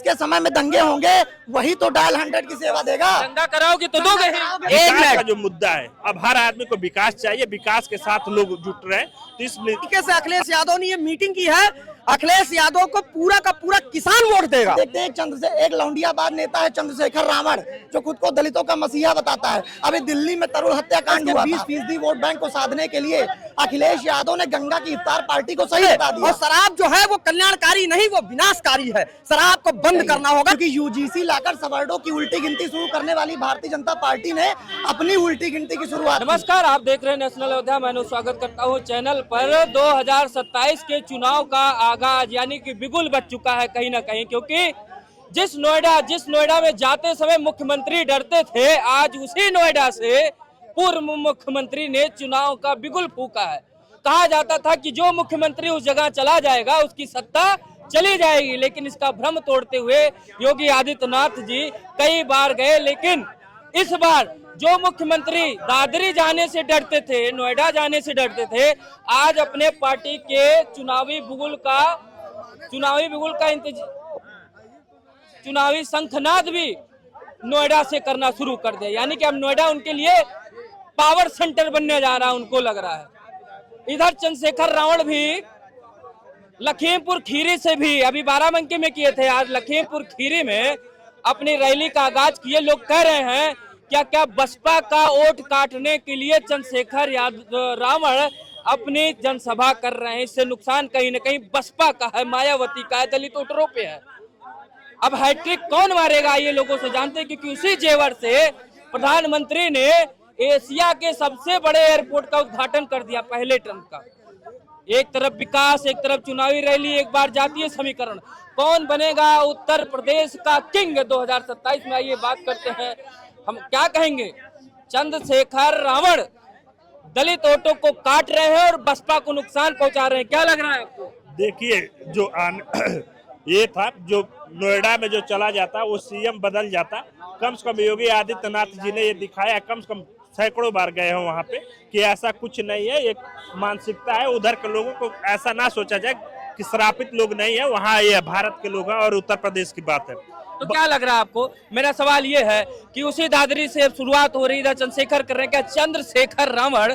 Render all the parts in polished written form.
के समय में दंगे होंगे, वही तो डायल 100 की सेवा देगा। दंगा कराओगे तो दोगे ही। विकास का जो मुद्दा है, अब हर आदमी को विकास चाहिए, विकास के साथ लोग जुट रहे हैं, तो इस तरीके से अखिलेश यादव ने ये मीटिंग की है। अखिलेश यादव को पूरा का पूरा किसान वोट देगा। देखते हैं एक लौंडियाबाद नेता है चंद्रशेखर रावण, जो खुद को दलितों का मसीहा बताता है। अभी दिल्ली में तरुण हत्याकांड हुआ, 20% वोट बैंक को साधने के लिए अखिलेश यादव ने गंगा की इफ्तार पार्टी को सही बता दिया। और शराब जो है वो कल्याणकारी नहीं, वो विनाशकारी है। शराब को बंद करना होगा, क्योंकि यूजीसी लाकर सवर्णों की उल्टी गिनती शुरू करने वाली भारतीय जनता पार्टी ने अपनी उल्टी गिनती की शुरुआत। नमस्कार, आप देख रहे हैं नेशनल अयोध्या। मैं स्वागत करता हूं चैनल पर। 2027 के चुनाव का आगाज यानी कि बिगुल बज चुका है कहीं ना कहीं, क्योंकि जिस नोएडा में जाते समय मुख्यमंत्री डरते थे, आज उसी नोएडा से पूर्व मुख्यमंत्री ने चुनाव का बिगुल फूका है। कहा जाता था कि जो मुख्यमंत्री उस जगह चला जाएगा उसकी सत्ता चली जाएगी, लेकिन इसका भ्रम तोड़ते हुए योगी आदित्यनाथ जी कई बार गए। लेकिन इस बार जो मुख्यमंत्री दादरी जाने से डरते थे, नोएडा जाने से डरते थे, आज अपने पार्टी के चुनावी शंखनाद भी नोएडा से करना शुरू कर दिया। यानी कि अब नोएडा उनके लिए पावर सेंटर बनने जा रहा है, उनको लग रहा है। इधर चंद्रशेखर रावण भी लखीमपुर खीरी से भी अभी बाराबंकी में किए थे, आज लखीमपुर खीरी में अपनी रैली का आगाज किए। लोग कह रहे हैं क्या बसपा का वोट काटने के लिए चंद्रशेखर रावण अपनी जनसभा कर रहे हैं। इससे नुकसान कहीं न कहीं बसपा का है, मायावती का है, दलित वोटरों पे है। अब हैट्रिक कौन मारेगा ये लोगों से जानते हैं, क्योंकि उसी जेवर से प्रधानमंत्री ने एशिया के सबसे बड़े एयरपोर्ट का उद्घाटन कर दिया पहले टर्म का। एक तरफ विकास, एक तरफ चुनावी रैली, एक बार जातीय समीकरण। कौन बनेगा उत्तर प्रदेश का किंग 2027 में? आइए बात करते हैं। हम क्या कहेंगे? चंद्रशेखर रावण दलित वोटों को काट रहे हैं और बसपा को नुकसान पहुंचा रहे हैं। क्या लग रहा है आपको? देखिए, जो ये था, जो नोएडा में जो चला जाता वो सीएम बदल जाता। कम से कम योगी आदित्यनाथ जी ने ये दिखाया, कम से कम सैकड़ों बार गए हैं वहाँ पे, कि ऐसा कुछ नहीं है। एक मानसिकता है उधर के लोगों को, ऐसा ना सोचा जाए कि श्रापित लोग नहीं है वहाँ, ये भारत के लोग हैं और उत्तर प्रदेश की बात है। तो क्या लग रहा है आपको? मेरा सवाल ये है कि उसी दादरी से शुरुआत हो रही है, चंद्रशेखर कर रहे हैं। क्या चंद्रशेखर रावण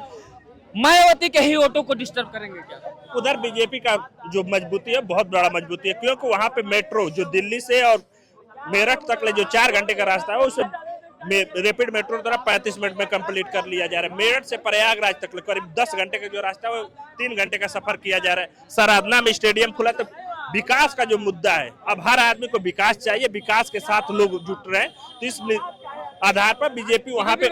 मायावती के ही वोटों को डिस्टर्ब करेंगे क्या? उधर बीजेपी का जो मजबूती है, बहुत बड़ा मजबूती है, क्योंकि वहाँ पे मेट्रो जो दिल्ली से और मेरठ तक ले जो 4 घंटे का रास्ता है, उसे रैपिड मेट्रो द्वारा 35 मिनट में कंप्लीट कर लिया जा रहा है। मेरठ से प्रयागराज तक करीब 10 घंटे का जो रास्ता है वो 3 घंटे का सफर किया जा रहा है। सराधना में स्टेडियम खुला। तो विकास का जो मुद्दा है, अब हर आदमी को विकास चाहिए, विकास के साथ लोग जुट रहे हैं, तो इस आधार पर बीजेपी वहाँ पे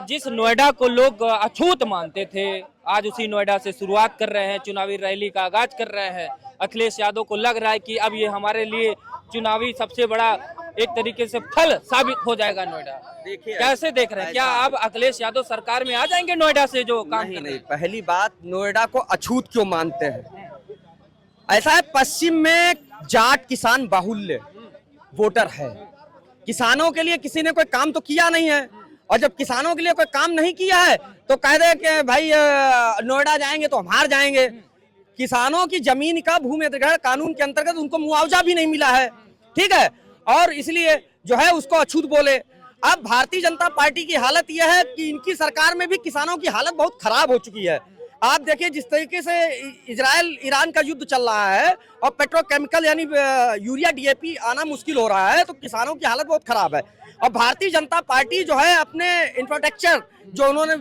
जिस नोएडा को लोग अछूत मानते थे, आज उसी नोएडा से शुरुआत कर रहे हैं, चुनावी रैली का आगाज कर रहे हैं। अखिलेश यादव को लग रहा है कि अब ये हमारे लिए चुनावी सबसे बड़ा एक तरीके से फल साबित हो जाएगा नोएडा। देखिए कैसे देख रहे हैं, क्या अब अखिलेश यादव सरकार में आ जाएंगे नोएडा से जो काम? नहीं, पहली बात, नोएडा को अछूत क्यों मानते हैं? ऐसा है, पश्चिम में जाट किसान बाहुल्य वोटर है। किसानों के लिए किसी ने कोई काम तो किया नहीं है, और जब किसानों के लिए कोई काम नहीं किया है तो कह दे कि भाई नोएडा जाएंगे तो हम हार जाएंगे। किसानों की जमीन का भूमि अधिग्रहण कानून के अंतर्गत उनको मुआवजा भी नहीं मिला है, ठीक है, और इसलिए जो है उसको अछूत बोले। अब भारतीय जनता पार्टी की हालत यह है कि इनकी सरकार में भी किसानों की हालत बहुत खराब हो चुकी है। आप देखिए जिस तरीके से इजराइल ईरान का युद्ध चल रहा है और पेट्रोकेमिकल यानी यूरिया डीएपी आना मुश्किल हो रहा है, तो किसानों की हालत बहुत खराब है। और भारतीय जनता पार्टी जो है अपने इंफ्रास्ट्रक्चर जो उन्होंने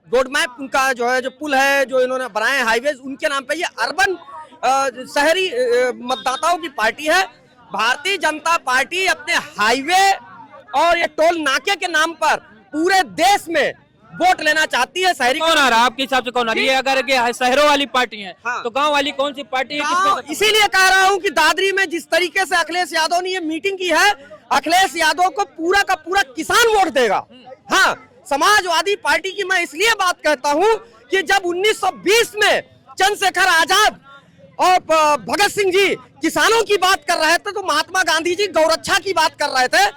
रोड मैप उनका जो है, जो पुल है जो इन्होंने बनाए हैं, हाईवेज, उनके नाम पे ये अर्बन शहरी मतदाताओं की पार्टी है। भारतीय जनता पार्टी अपने हाईवे और ये टोल नाके के नाम पर पूरे देश में वोट लेना चाहती है। शहरी कौन आ रहा है आपके हिसाब से? कौन आ रही है? अगर के शहरों वाली पार्टी है, हाँ, तो गांव वाली कौन सी पार्टी है? इसीलिए कह रहा हूं कि दादरी में जिस तरीके से अखिलेश यादव ने ये मीटिंग की है, अखिलेश यादव को पूरा का पूरा किसान वोट देगा। हाँ, समाजवादी पार्टी की मैं इसलिए बात कहता हूं कि जब 1920 में चंद्रशेखर आजाद और भगत सिंह जी किसानों की बात कर रहे थे, तो महात्मा गांधी जी गौरक्षा की बात कर रहे थे।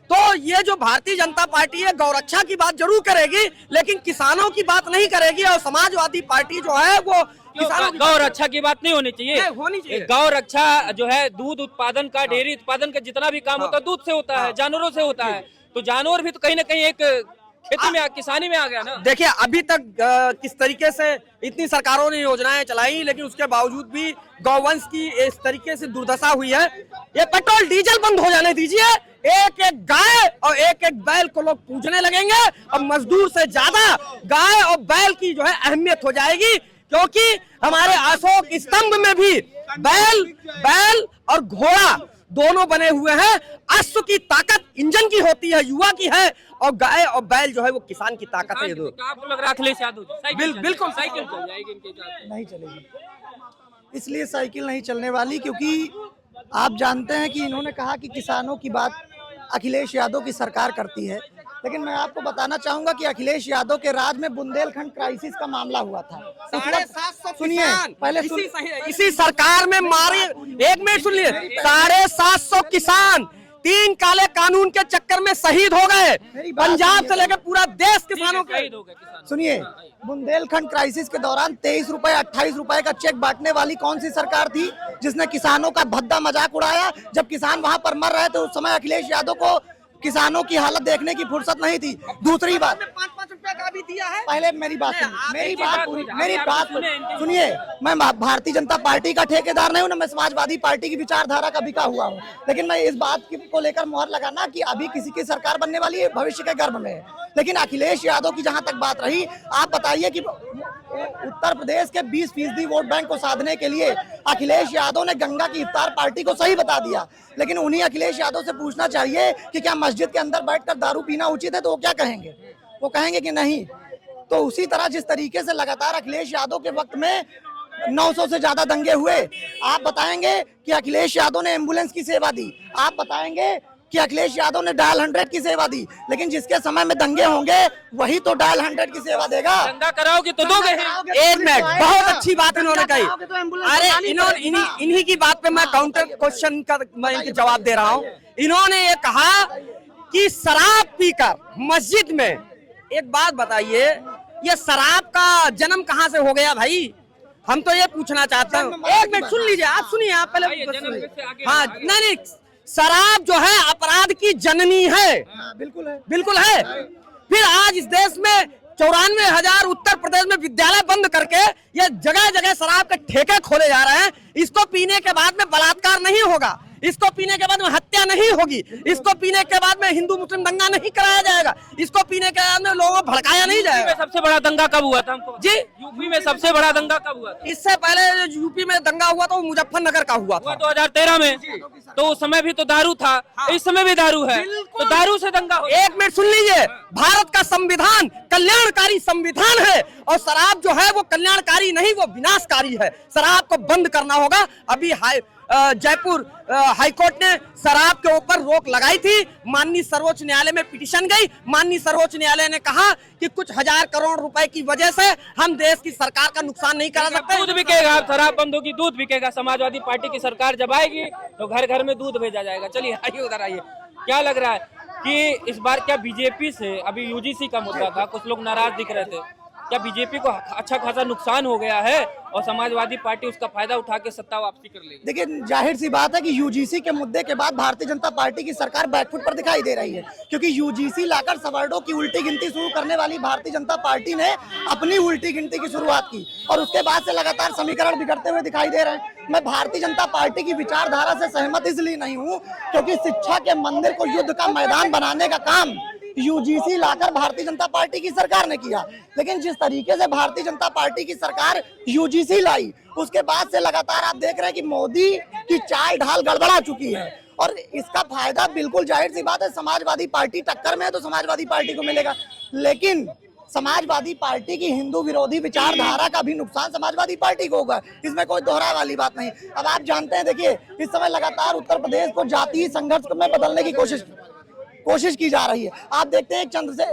तो ये जो भारतीय जनता पार्टी है गौरक्षा की बात जरूर करेगी, लेकिन किसानों की बात नहीं करेगी। और समाजवादी पार्टी जो है वो किसानों गौ रक्षा की बात नहीं होनी चाहिए। होनी चाहिए। गौ रक्षा जो है दूध उत्पादन का, डेयरी उत्पादन का जितना भी काम होता है दूध से होता है, जानवरों से होता है। तो जानवर भी तो कहीं ना कहीं एक खेती में, किसानी में आ गया ना। देखिए अभी तक किस तरीके से इतनी सरकारों ने योजनाएं चलाई, लेकिन उसके बावजूद भी गौवंश की इस तरीके से दुर्दशा हुई है। ये पेट्रोल डीजल बंद हो जाने दीजिए, एक एक गाय और एक एक बैल को लोग पूजने लगेंगे और मजदूर से ज्यादा गाय और बैल की जो है अहमियत हो जाएगी, क्योंकि हमारे अशोक स्तंभ में भी बैल और घोड़ा दोनों बने हुए हैं। अश्व की ताकत इंजन की होती है, युवा की है, और गाय और बैल जो है वो किसान की ताकत है। तो आप लोग अखिलेश यादव बिल्कुल साइकिल चल जाएगी इनके साथ। नहीं चलेगी, इसलिए साइकिल नहीं चलने वाली, क्योंकि आप जानते हैं कि इन्होंने कहा कि किसानों की बात अखिलेश यादव की सरकार करती है, लेकिन मैं आपको बताना चाहूंगा कि अखिलेश यादव के राज में बुंदेलखंड क्राइसिस का मामला हुआ था। 750 सुनिए पहले इसी सरकार में मारे, एक मिनट सुनिए, 750 किसान 3 काले कानून के चक्कर में शहीद हो गए। पंजाब से लेकर पूरा देश किसानों के शहीद हो गए किसान। सुनिए, बुंदेलखंड क्राइसिस के दौरान 23 रुपए 28 रुपए का चेक बांटने वाली कौन सी सरकार थी जिसने किसानों का भद्दा मजाक उड़ाया? जब किसान वहां पर मर रहे थे उस समय अखिलेश यादव को किसानों की हालत देखने की फुर्सत नहीं थी। दूसरी बात, 5-5 रुपया का भी दिया है। पहले मेरी बात सुनिए, मैं भारतीय जनता पार्टी का ठेकेदार नहीं हूं ना, मैं समाजवादी पार्टी की विचारधारा का बिका हुआ हूं, लेकिन मैं इस बात को लेकर मुहर लगाना कि अभी किसी की सरकार बनने वाली है, भविष्य के गर्भ में है। लेकिन अखिलेश यादव की जहां तक बात रही, आप बताइए कि उत्तर प्रदेश के 20% वोट बैंक को साधने के लिए अखिलेश यादव ने गंगा की इफ्तार पार्टी को सही बता दिया, लेकिन उन्हीं अखिलेश यादव से पूछना चाहिए कि क्या मस्जिद के अंदर बैठकर दारू पीना उचित है, तो वो क्या कहेंगे? वो कहेंगे कि नहीं। तो उसी तरह जिस तरीके से लगातार अखिलेश यादव के वक्त में 900 से ज्यादा दंगे हुए, आप बताएंगे कि अखिलेश यादव ने एम्बुलेंस की सेवा दी, आप बताएंगे कि अखिलेश यादव ने डायल 100 की सेवा दी, लेकिन जिसके समय में दंगे होंगे वही तो डायल 100 की सेवा देगा। दंगा कराओगे तो दोगे। एक मिनट, बहुत अच्छी बात इन्होंने कही। अरे इन्हीं की बात पे मैं काउंटर क्वेश्चन का मैं इनके जवाब दे रहा हूँ। इन्होंने ये कहा कि शराब पीकर मस्जिद में, एक बात बताइए, ये शराब का जन्म कहाँ से हो गया भाई? हम तो ये पूछना चाहते हैं। एक मिनट सुन लीजिए, आप सुनिए, आप पहले। हाँ नहीं, शराब जो है अपराध की जननी है। बिल्कुल है। फिर आज इस देश में 94,000 उत्तर प्रदेश में विद्यालय बंद करके ये जगह जगह शराब के ठेके खोले जा रहे हैं। इसको पीने के बाद में बलात्कार नहीं होगा, इसको पीने के बाद में हत्या नहीं होगी, इसको पीने के बाद में हिंदू मुस्लिम दंगा नहीं कराया जाएगा, इसको पीने के बाद में लोगों को भड़काया नहीं जाएगा। सबसे बड़ा दंगा कब हुआ था हमको जी? यूपी में सबसे बड़ा दंगा कब हुआ था? इससे पहले यूपी में दंगा हुआ था वो मुजफ्फरनगर का हुआ था 2013 में। तो उस समय भी तो दारू था। इस समय भी दारू है, तो दारू से दंगा हो। एक मिनट सुन लीजिए, भारत का संविधान कल्याणकारी संविधान है, और शराब जो है वो कल्याणकारी नहीं, वो विनाशकारी है। शराब को बंद करना होगा। अभी जयपुर हाईकोर्ट ने शराब के ऊपर रोक लगाई थी, माननीय सर्वोच्च न्यायालय में पिटीशन गई। माननीय सर्वोच्च न्यायालय ने कहा कि कुछ 1000 करोड़ रुपए की वजह से हम देश की सरकार का नुकसान नहीं करा सकते। दूध बिकेगा, शराब बंद होगी, दूध बिकेगा। समाजवादी पार्टी की सरकार जब आएगी तो घर घर में दूध भेजा जाएगा। चलिए आइए, उधर आइए। क्या लग रहा है कि इस बार क्या बीजेपी से, अभी यूजीसी का मुद्दा था, कुछ लोग नाराज दिख रहे थे, क्या बीजेपी को अच्छा खासा नुकसान हो गया है और समाजवादी पार्टी उसका फायदा उठा के सत्ता वापसी कर लेगी? देखिए, जाहिर सी बात है कि यूजीसी के मुद्दे के बाद भारतीय जनता पार्टी की सरकार बैकफुट पर दिखाई दे रही है, क्योंकि यूजीसी लाकर सवर्णों की उल्टी गिनती शुरू करने वाली भारतीय जनता पार्टी ने अपनी उल्टी गिनती की शुरुआत की और उसके बाद से लगातार समीकरण बिगड़ते हुए दिखाई दे रहे हैं। मैं भारतीय जनता पार्टी की विचारधारा से सहमत इसलिए नहीं हूँ क्योंकि शिक्षा के मंदिर को युद्ध का मैदान बनाने का काम यूजीसी लाकर भारतीय जनता पार्टी की सरकार ने किया, लेकिन जिस तरीके से भारतीय जनता पार्टी की सरकार यूजीसी लाई, उसके बाद से लगातार आप देख रहे हैं कि मोदी की चाल ढाल गड़बड़ा चुकी है और इसका फायदा बिल्कुल जाहिर सी बात है, समाजवादी पार्टी टक्कर में है तो समाजवादी पार्टी को मिलेगा, लेकिन समाजवादी पार्टी की हिंदू विरोधी विचारधारा का भी नुकसान समाजवादी पार्टी को होगा, इसमें कोई दोहरा वाली बात नहीं। अब आप जानते हैं, देखिए इस समय लगातार उत्तर प्रदेश को जातीय संघर्ष में बदलने की कोशिश की जा रही है। आप देखते हैं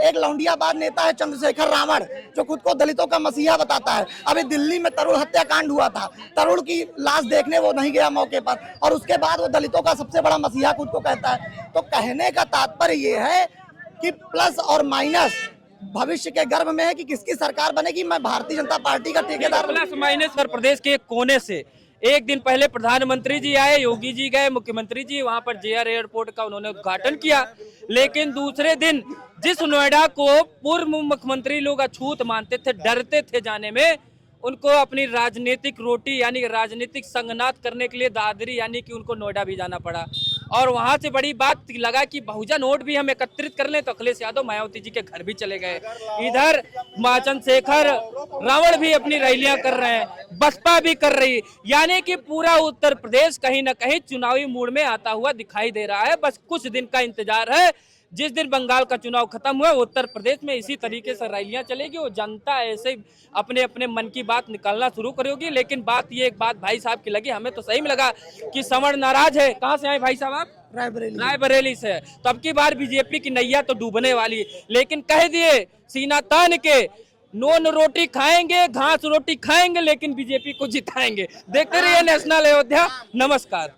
एक लौंडियाबाद नेता है चंद्रशेखर रावण, जो खुद को दलितों का मसीहा बताता है। अभी दिल्ली में तरुण हत्याकांड हुआ था, तरुण की लाश देखने वो नहीं गया मौके पर और उसके बाद वो दलितों का सबसे बड़ा मसीहा खुद को कहता है। तो कहने का तात्पर्य ये है कि प्लस और माइनस भविष्य के गर्भ में है कि किसकी सरकार बनेगी। मैं भारतीय जनता पार्टी का ठेकेदार हूं। प्लस माइनस उत्तर प्रदेश के एक कोने से एक दिन पहले प्रधानमंत्री जी आए, योगी जी गए, मुख्यमंत्री जी वहां पर जेआर एयरपोर्ट का उन्होंने उद्घाटन किया, लेकिन दूसरे दिन जिस नोएडा को पूर्व मुख्यमंत्री लोग अछूत मानते थे, डरते थे जाने में, उनको अपनी राजनीतिक रोटी यानी राजनीतिक संगनात करने के लिए दादरी यानी कि उनको नोएडा भी जाना पड़ा। और वहां से बड़ी बात लगा कि बहुजन वोट भी हम एकत्रित कर लें, तो अखिलेश यादव मायावती जी के घर भी चले गए। इधर चंद्रशेखर रावण भी अपनी रैलियां कर रहे हैं, बसपा भी कर रही, यानी कि पूरा उत्तर प्रदेश कहीं ना कहीं चुनावी मूड में आता हुआ दिखाई दे रहा है। बस कुछ दिन का इंतजार है, जिस दिन बंगाल का चुनाव खत्म हुआ उत्तर प्रदेश में इसी तरीके से रैलियां चलेगी और जनता ऐसे अपने अपने मन की बात निकालना शुरू करेगी। लेकिन बात ये एक बात भाई साहब की लगी, हमें तो सही में लगा कि सवर्ण नाराज है। कहाँ से आए भाई साहब आप? रायबरेली से। तो अब की बार बीजेपी की नैया तो डूबने वाली, लेकिन कह दिए सीना तान के नॉन रोटी खाएंगे, घास रोटी खाएंगे, लेकिन बीजेपी को जिताएंगे। देखते रहिए नेशनल अयोध्या। नमस्कार।